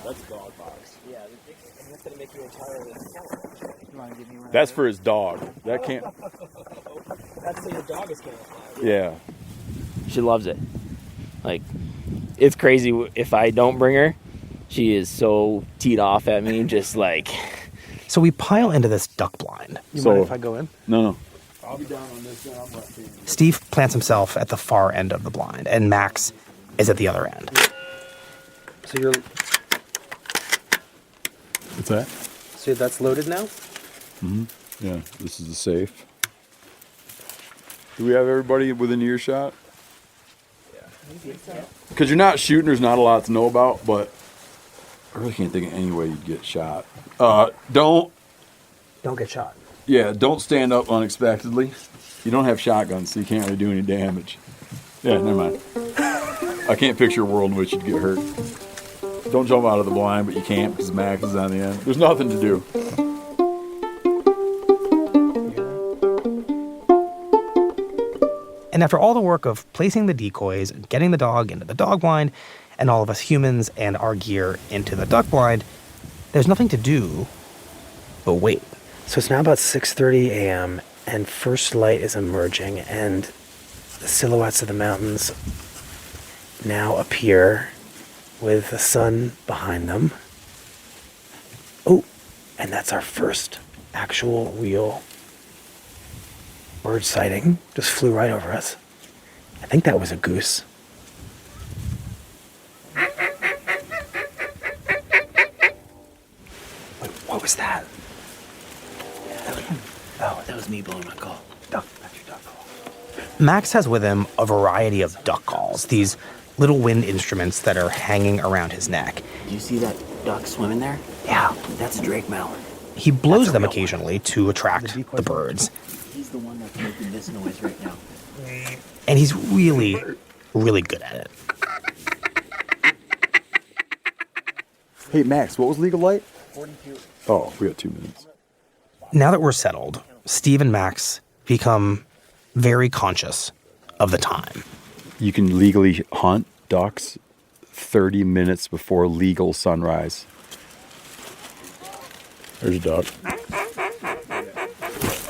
Speaker 1: That's a dog box. Yeah, and that's going to make you entirely camouflage. You want to give me one?
Speaker 3: That's for his dog. That can't...
Speaker 1: That's so your dog is camouflage.
Speaker 3: Yeah.
Speaker 1: She loves it. Like, it's crazy. If I don't bring her, she is so teed off at me, just like...
Speaker 2: So we pile into this duck blind.
Speaker 5: You
Speaker 3: So-
Speaker 5: mind if I go in?
Speaker 3: No.
Speaker 6: I'll be down on this end. I'm left hand.
Speaker 2: Steve plants himself at the far end of the blind, and Max is at the other end.
Speaker 5: So you're
Speaker 3: What's that?
Speaker 5: so that's loaded now?
Speaker 3: Yeah, this is the safe. Do we have everybody within earshot? Because you're not shooting, there's not a lot to know about, but I really can't think of any way you'd get shot. Don't
Speaker 5: Don't get shot.
Speaker 3: stand up unexpectedly. You don't have shotguns, so you can't really do any damage. Yeah, never mind. I can't picture a world in which you'd get hurt. Don't jump out of the blind, but you can't because Max is on the end. There's nothing to do.
Speaker 2: And after all the work of placing the decoys and getting the dog into the dog blind, and all of us humans and our gear into the duck blind, there's nothing to do but wait.
Speaker 5: So it's now about 6:30 a.m. and first light is emerging, and the silhouettes of the mountains now appear with the sun behind them. Oh, and that's our first actual real bird sighting. Just flew right over us. I think that was a goose. Wait, what was that?
Speaker 1: Oh, that was me blowing my call.
Speaker 5: Duck, that's your duck call.
Speaker 2: Max has with him a variety of duck calls, these little wind instruments that are hanging around his neck.
Speaker 1: Do you see that duck swimming there?
Speaker 2: Yeah.
Speaker 1: That's a Drake mallard.
Speaker 2: He blows them occasionally to attract the birds.
Speaker 1: He's the one that's making this noise right now.
Speaker 2: And he's really, really good at it.
Speaker 3: Hey, Max, what was legal light? 42. Oh, we got 2 minutes.
Speaker 2: Now that we're settled, Steve and Max become very conscious of the time.
Speaker 3: You can legally hunt ducks 30 minutes before legal sunrise. There's a duck.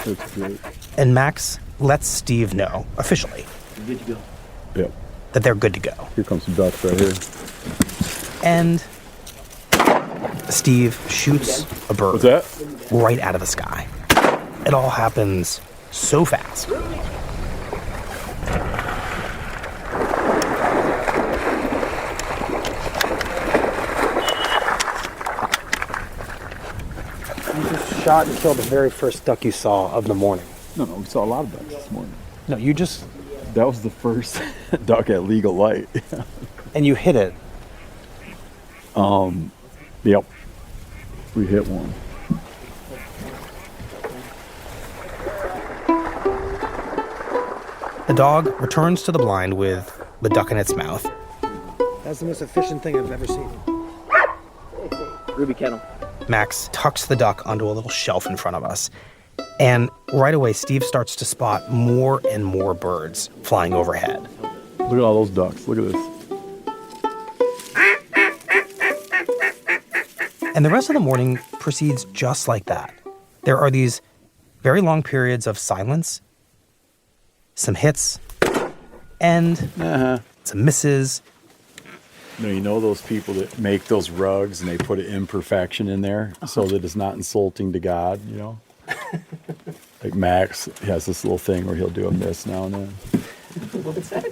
Speaker 3: That's great.
Speaker 2: And Max lets Steve know, officially,
Speaker 1: You're good to go.
Speaker 3: Yep.
Speaker 2: that they're good to go.
Speaker 3: Here comes some ducks right here.
Speaker 2: And Steve shoots a bird
Speaker 3: What's that?
Speaker 2: right out of the sky. It all happens so fast.
Speaker 5: You just shot and killed the very first duck you saw of the morning.
Speaker 3: No, we saw a lot of ducks this morning.
Speaker 5: No, you just...
Speaker 3: That was the first duck at legal light.
Speaker 5: And you hit it.
Speaker 3: Yep. We hit one.
Speaker 2: The dog returns to the blind with the duck in its mouth.
Speaker 5: That's the most efficient thing I've ever seen.
Speaker 1: Ruby Kennel.
Speaker 2: Max tucks the duck onto a little shelf in front of us. And right away, Steve starts to spot more and more birds flying overhead.
Speaker 3: Look at all those ducks. Look at this.
Speaker 2: And the rest of the morning proceeds just like that. There are these very long periods of silence, some hits, and some misses.
Speaker 3: No, you know those people that make those rugs and they put an imperfection in there so that it's not insulting to God, you know? Like Max has this little thing where he'll do a miss now and then.
Speaker 1: What's that?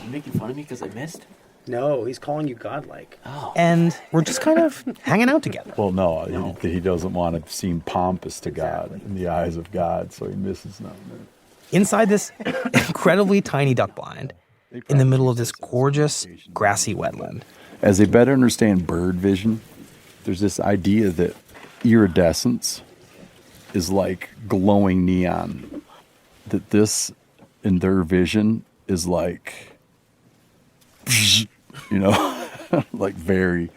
Speaker 1: You making fun of me because I missed?
Speaker 5: No, he's calling you godlike.
Speaker 1: Oh.
Speaker 2: And we're just kind of hanging out together.
Speaker 3: Well, no. He doesn't want to seem pompous to God in the eyes of God, so he misses nothing.
Speaker 2: Inside this incredibly tiny duck blind, in the middle of this gorgeous grassy wetland.
Speaker 3: As they better understand bird vision, there's this idea that iridescence is like glowing neon. That this, in their vision, is like, you know, like they're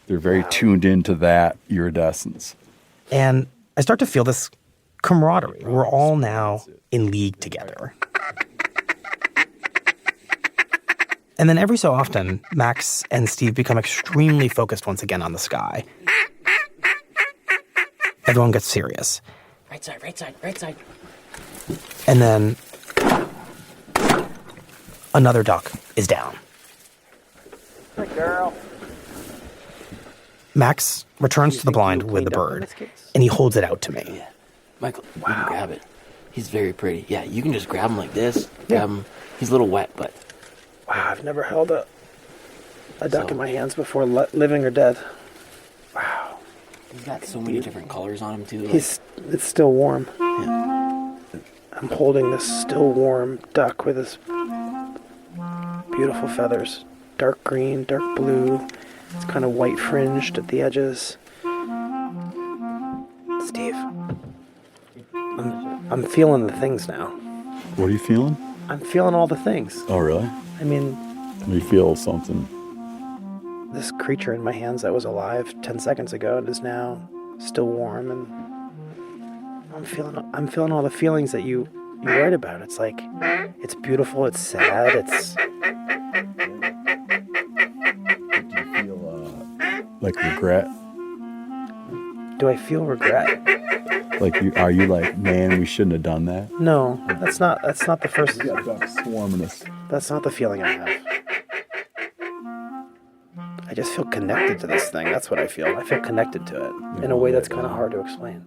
Speaker 3: very tuned into that iridescence.
Speaker 2: And I start to feel this camaraderie. We're all now in league together. And then every so often, Max and Steve become extremely focused once again on the sky. Everyone gets serious.
Speaker 1: Right side, right side, right side.
Speaker 2: And then another duck is down.
Speaker 5: Good girl.
Speaker 2: Max returns to the blind with the bird, and he holds it out to me.
Speaker 1: Yeah. Michael, you can grab it. He's very pretty. Yeah, you can just grab him like this. Grab him. He's a little wet, but...
Speaker 5: Wow, I've never held a duck in my hands before, living or dead. Wow.
Speaker 1: He's got so many different colors on him, too.
Speaker 5: It's still warm.
Speaker 1: Yeah.
Speaker 5: I'm holding this still warm duck with his beautiful feathers. Dark green, dark blue. It's kind of white fringed at the edges. Steve, I'm feeling the things now.
Speaker 3: What are you feeling?
Speaker 5: I'm feeling all the things.
Speaker 3: Oh, really?
Speaker 5: I mean,
Speaker 3: You feel something.
Speaker 5: this creature in my hands that was alive 10 seconds ago and is now still warm, and I'm feeling all the feelings that you write about. It's like, it's beautiful, it's sad, it's...
Speaker 3: Do you feel like regret?
Speaker 5: Do I feel regret?
Speaker 3: Like, are you like, man, we shouldn't have done that?
Speaker 5: No, that's not the first.
Speaker 3: We got ducks swarming us.
Speaker 5: That's not the feeling I have. I just feel connected to this thing. That's what I feel. I feel connected to it in a way that's kind of hard to explain.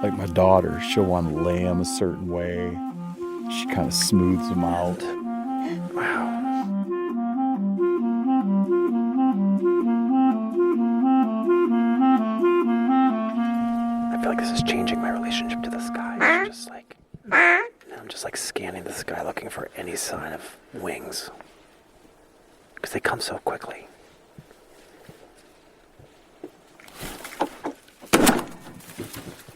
Speaker 3: Like my daughter, she'll want to lay them a certain way. She kind of smooths them out.
Speaker 5: Wow. I feel like this is changing my relationship to the sky. I'm just like scanning the sky looking for any sign of wings. Because they come so quickly.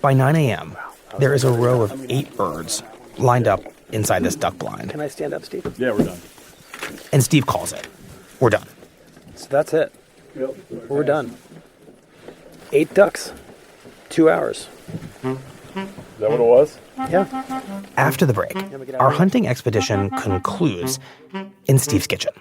Speaker 2: By 9 a.m., there is a row of 8 birds lined up inside this duck blind.
Speaker 5: Can I stand up, Steve?
Speaker 3: Yeah, we're done.
Speaker 2: And Steve calls it. We're done.
Speaker 5: So that's it.
Speaker 3: Yep.
Speaker 5: We're done. 8 ducks. 2 hours.
Speaker 3: Is that what it was?
Speaker 5: Yeah.
Speaker 2: After the break, our hunting expedition concludes in Steve's kitchen.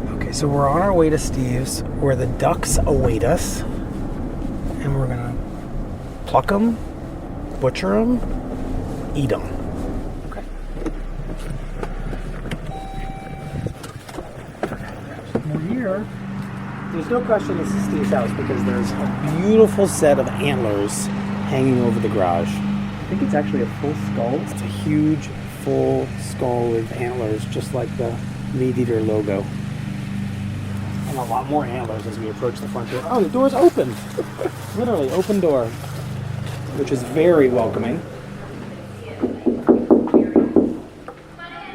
Speaker 5: Okay, so we're on our way to Steve's, where the ducks await us. And we're gonna pluck them, butcher them, eat them. Okay. We're here. There's no question this is Steve's house because there's a beautiful set of antlers hanging over the garage. I think it's actually a full skull. It's a huge, full skull with antlers, just like the Meat Eater logo. And a lot more antlers as we approach the front door. Oh, the door's open. Literally, open door. Which is very welcoming.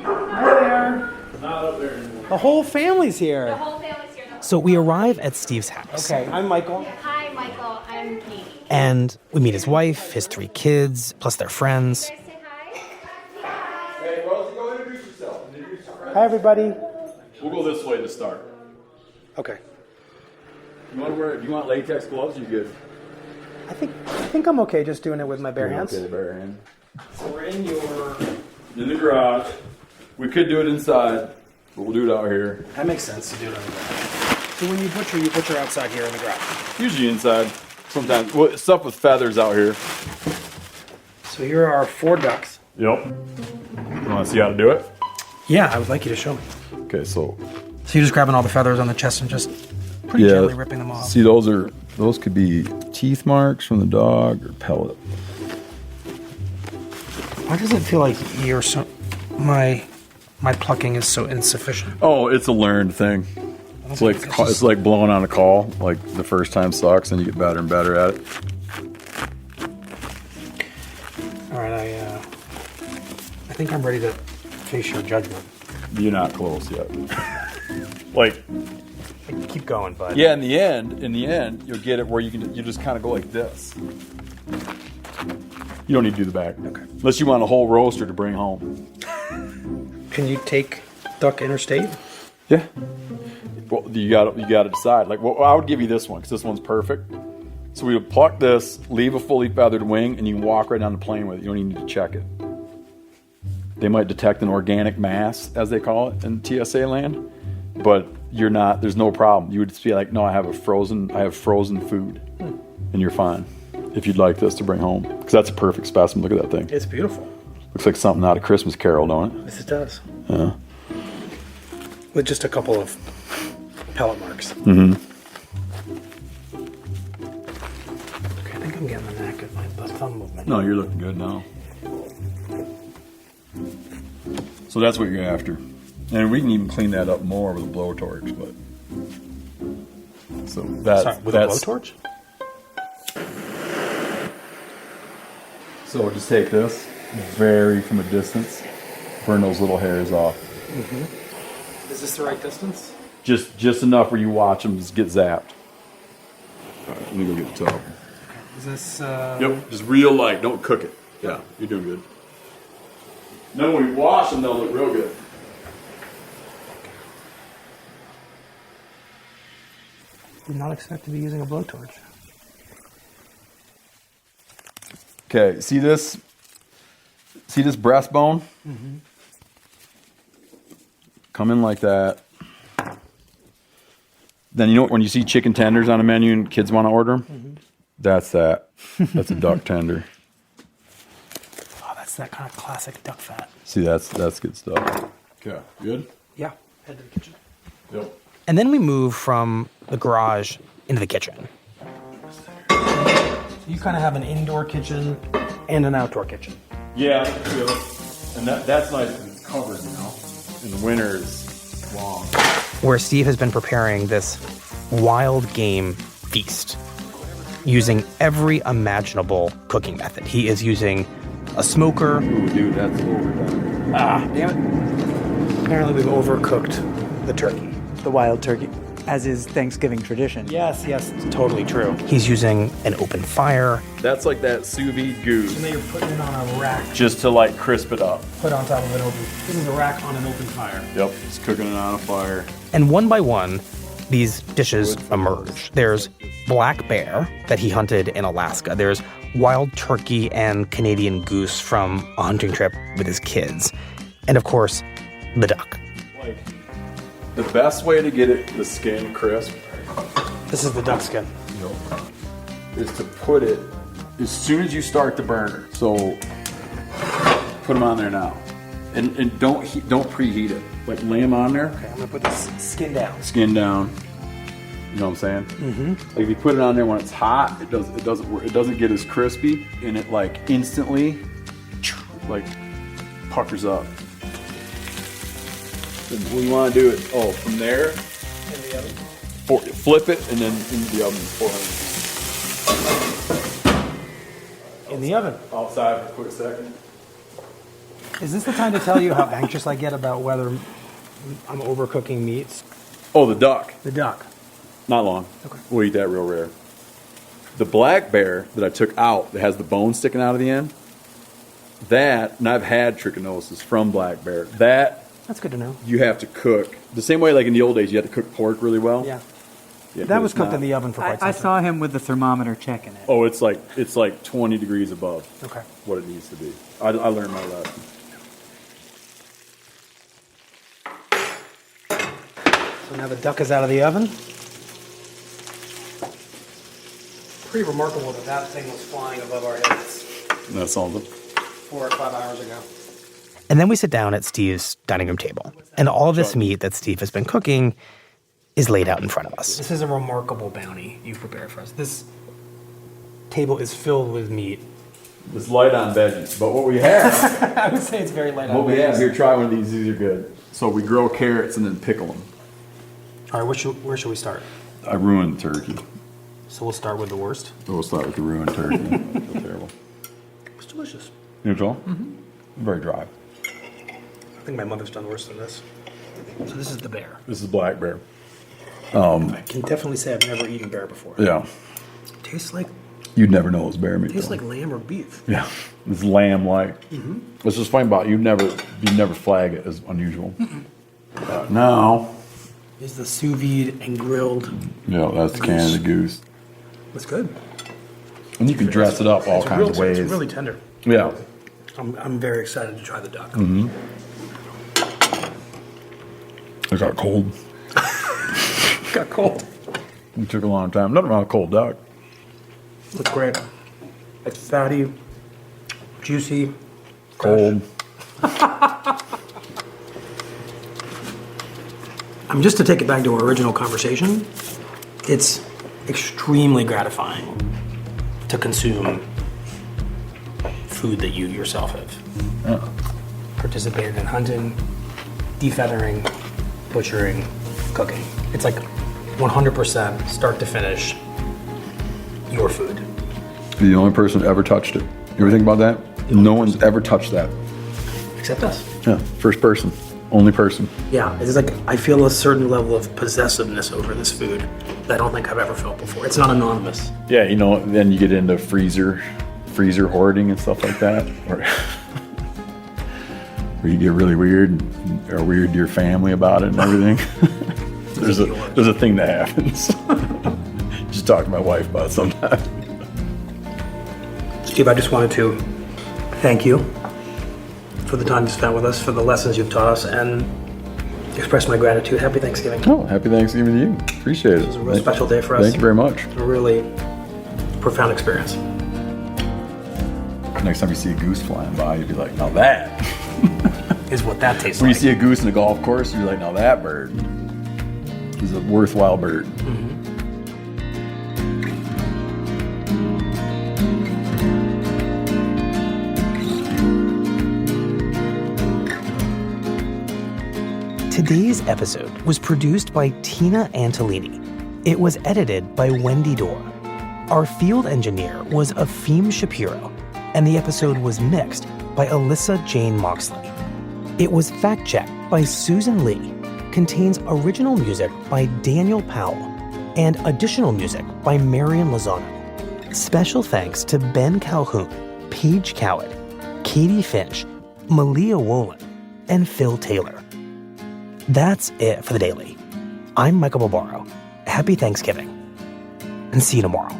Speaker 5: Hi there.
Speaker 3: Not up there anymore.
Speaker 5: The whole family's here.
Speaker 7: The whole family's here.
Speaker 2: So we arrive at Steve's house.
Speaker 5: Okay, I'm Michael.
Speaker 7: Hi, Michael. I'm Katie.
Speaker 2: And we meet his wife, his 3 kids, plus their friends.
Speaker 7: Say hi.
Speaker 3: Hey, Rosie, go introduce yourself.
Speaker 5: Hi, everybody.
Speaker 3: We'll go this way to start.
Speaker 5: Okay.
Speaker 3: Do you want latex gloves? You good?
Speaker 5: I think I'm okay just doing it with my bare hands.
Speaker 3: Okay, bare hand.
Speaker 5: So we're in your...
Speaker 3: In the garage. We could do it inside, but we'll do it out here.
Speaker 5: That makes sense to do it on the garage. So when you butcher outside here in the garage.
Speaker 3: Usually inside. Sometimes. Well, stuff with feathers out here.
Speaker 5: So here are 4 ducks.
Speaker 3: Yep. You want to see how to do it?
Speaker 5: Yeah, I would like you to show me.
Speaker 3: Okay, so
Speaker 2: So you're just grabbing all the feathers on the chest and just pretty gently ripping them off.
Speaker 3: See, those could be teeth marks from the dog or pellet.
Speaker 2: Why does it feel like my plucking is so insufficient?
Speaker 3: Oh, it's a learned thing. It's like blowing on a call. Like the first time sucks, and you get better and better at it.
Speaker 2: All right, I think I'm ready to face your judgment.
Speaker 3: You're not close yet. Like,
Speaker 2: Keep going, bud.
Speaker 3: yeah, in the end, you'll get it where you just kind of go like this. You don't need to do the back. Okay. Unless you want a whole roaster to bring home.
Speaker 5: Can you take duck interstate?
Speaker 3: Yeah. Well, you got to decide. Like, well, I would give you this one because this one's perfect. So we would pluck this, leave a fully feathered wing, and you can walk right down the plane with it. You don't even need to check it. They might detect an organic mass, as they call it in TSA land, but you're not. There's no problem. You would just be like, no, I have frozen food, and you're fine. If you'd like this to bring home, because that's a perfect specimen. Look at that thing.
Speaker 5: It's beautiful.
Speaker 3: Looks like something out of Christmas Carol, don't it?
Speaker 5: Yes, it does.
Speaker 3: Yeah.
Speaker 5: With just a couple of pellet marks.
Speaker 3: Mm-hmm.
Speaker 5: Okay, I think I'm getting the knack of my thumb movement.
Speaker 3: No, you're looking good now. So that's what you're after. And we can even clean that up more with a blowtorch, but so that's
Speaker 5: Sorry, with a blowtorch?
Speaker 3: So just take this, very from a distance, burn those little hairs off.
Speaker 5: Mm-hmm. Is this the right distance?
Speaker 3: Just enough where you watch them just get zapped. All right, let me go get the top.
Speaker 5: Is this...
Speaker 3: Yep, just real light. Don't cook it. Yeah, you're doing good. Then when we wash them, they'll look real good.
Speaker 2: Did not expect to be using a blowtorch.
Speaker 3: Okay, see this? See this breastbone?
Speaker 2: Mm-hmm.
Speaker 3: Come in like that. Then you know when you see chicken tenders on a menu and kids want to order them?
Speaker 2: Mm-hmm.
Speaker 3: That's that. That's a duck tender.
Speaker 2: Oh, that's that kind of classic duck fat.
Speaker 3: See, that's good stuff. Okay, good?
Speaker 2: Yeah. Head to the kitchen.
Speaker 3: Yep.
Speaker 2: And then we move from the garage into the kitchen. You kind of have an indoor kitchen and an outdoor kitchen.
Speaker 3: Yeah, and that's nice because it's covered, you know? In the winter, it's long.
Speaker 2: Where Steve has been preparing this wild game feast using every imaginable cooking method. He is using a smoker.
Speaker 3: Ooh, dude, that's overdone.
Speaker 2: Ah, damn it. Apparently we've overcooked the turkey.
Speaker 8: The wild turkey, as is Thanksgiving tradition.
Speaker 2: Yes, it's totally true. He's using an open fire.
Speaker 3: That's like that sous vide goose.
Speaker 2: And then you're putting it on a rack,
Speaker 3: Just to like crisp it up.
Speaker 2: put on top of an open. This is a rack on an open fire.
Speaker 3: Yep, just cooking it on a fire.
Speaker 2: And one by one, these dishes emerge. There's black bear that he hunted in Alaska. There's wild turkey and Canadian goose from a hunting trip with his kids. And of course, the duck.
Speaker 3: Like, the best way to get the skin crisp,
Speaker 2: This is the duck skin.
Speaker 3: is to put it as soon as you start the burner. So put them on there now, and don't preheat it. Like lay them on there,
Speaker 2: Okay, I'm gonna put this skin down.
Speaker 3: skin down. You know what I'm saying? Mm-hmm. Like if you put it on there when it's hot, it doesn't get as crispy, and it like instantly like puckers up. And we want to do it. From there.
Speaker 2: In the oven.
Speaker 3: Flip it and then into the oven. 400.
Speaker 2: In the oven.
Speaker 3: Outside for a quick second.
Speaker 2: Is this the time to tell you how anxious I get about whether I'm overcooking meats?
Speaker 3: Oh, the duck.
Speaker 2: The duck.
Speaker 3: Not long.
Speaker 2: Okay.
Speaker 3: We'll eat that real rare. The black bear that I took out that has the bone sticking out of the end, and I've had trichinosis from black bear.
Speaker 2: That's good to know.
Speaker 3: You have to cook. The same way like in the old days, you had to cook pork really well.
Speaker 2: Yeah.
Speaker 3: Yeah,
Speaker 2: That
Speaker 3: but
Speaker 2: was
Speaker 3: it's
Speaker 2: cooked
Speaker 3: not.
Speaker 2: in the oven for quite some
Speaker 8: I
Speaker 2: time.
Speaker 8: saw him with the thermometer checking it.
Speaker 3: Oh, it's like 20 degrees above
Speaker 2: Okay.
Speaker 3: what it needs to be. I learned my lesson.
Speaker 2: So now the duck is out of the oven. Pretty remarkable that thing was flying above our heads
Speaker 3: That's all.
Speaker 2: 4 or 5 hours ago. And then we sit down at Steve's dining room table. And all of this meat that Steve has been cooking is laid out in front of us. This is a remarkable bounty you've prepared for us. This table is filled with meat.
Speaker 3: It's light on veggies, but what we have,
Speaker 2: I would say it's very light on
Speaker 3: what we have
Speaker 2: veggies.
Speaker 3: here, try one of these. These are good. So we grow carrots and then pickle them.
Speaker 2: All right, where should we start?
Speaker 3: I ruined the turkey.
Speaker 2: So we'll start with the worst.
Speaker 3: We'll start with the ruined turkey. That's terrible.
Speaker 2: It's delicious.
Speaker 3: Neutral? Mm-hmm. Very dry.
Speaker 2: I think my mother's done worse than this. So this is the bear.
Speaker 3: This is black bear.
Speaker 2: I can definitely say I've never eaten bear before.
Speaker 3: Yeah.
Speaker 2: Tastes like
Speaker 3: You'd never know it was bear meat.
Speaker 2: tastes
Speaker 3: though.
Speaker 2: like lamb or beef.
Speaker 3: Yeah. It's lamb-like. Mm-hmm. What's just funny about it, you never flag it as unusual. Now,
Speaker 2: Is the sous vide and grilled.
Speaker 3: that's Canada goose.
Speaker 2: That's good.
Speaker 3: And you can dress it up all kinds of ways.
Speaker 2: It's really tender.
Speaker 3: Yeah.
Speaker 2: I'm very excited to try the duck.
Speaker 3: It got cold.
Speaker 2: Got cold.
Speaker 3: It took a long time. Nothing wrong with cold duck.
Speaker 2: Looks great. It's fatty, juicy,
Speaker 3: Cold.
Speaker 2: Just to take it back to our original conversation, it's extremely gratifying to consume food that you yourself have participated in hunting, defeathering, butchering, cooking. It's like 100% start to finish your food.
Speaker 3: You're the only person who ever touched it. You ever think about that? No one's ever touched that.
Speaker 2: Except us.
Speaker 3: Yeah. First person. Only person.
Speaker 2: Yeah, it's like I feel a certain level of possessiveness over this food that I don't think I've ever felt before. It's not anonymous.
Speaker 3: Yeah, then you get into freezer hoarding and stuff like that. Or where you get really weird or weird to your family about it and everything. There's a thing that happens. Just talk to my wife about it sometime.
Speaker 2: Steve, I just wanted to thank you for the time you spent with us, for the lessons you've taught us, and express my gratitude. Happy Thanksgiving.
Speaker 3: Oh, happy Thanksgiving to you. Appreciate it.
Speaker 2: It was a real special day for us.
Speaker 3: Thank you very much.
Speaker 2: A really profound experience.
Speaker 3: Next time you see a goose flying by, you'd be like, now that
Speaker 2: Is what that tastes
Speaker 3: when
Speaker 2: like.
Speaker 3: you see a goose in a golf course, you're like, now that bird is a worthwhile bird.
Speaker 2: Today's episode was produced by Tina Antolini. It was edited by Wendy Dorr. Our field engineer was Afim Shapiro, and the episode was mixed by Alyssa Jane Moxley. It was fact-checked by Susan Lee, contains original music by Daniel Powell, and additional music by Marion Lozano. Special thanks to Ben Calhoun, Paige Cowett, Katie Finch, Malia Wolin, and Phil Taylor. That's it for the Daily. I'm Michael Barbaro. Happy Thanksgiving, and see you tomorrow.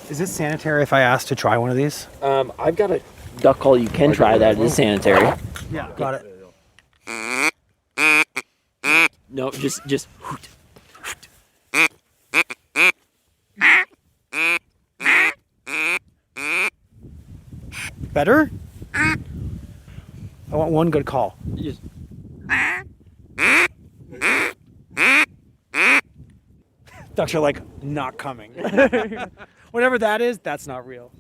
Speaker 2: Is this sanitary if I ask to try one of these?
Speaker 1: I've got a duck call you can try that is sanitary.
Speaker 2: Yeah. Got it.
Speaker 1: No, just hoot.
Speaker 2: Better? I want one good call.
Speaker 1: Just
Speaker 2: Ducks are like, not coming. Whatever that is, that's not real.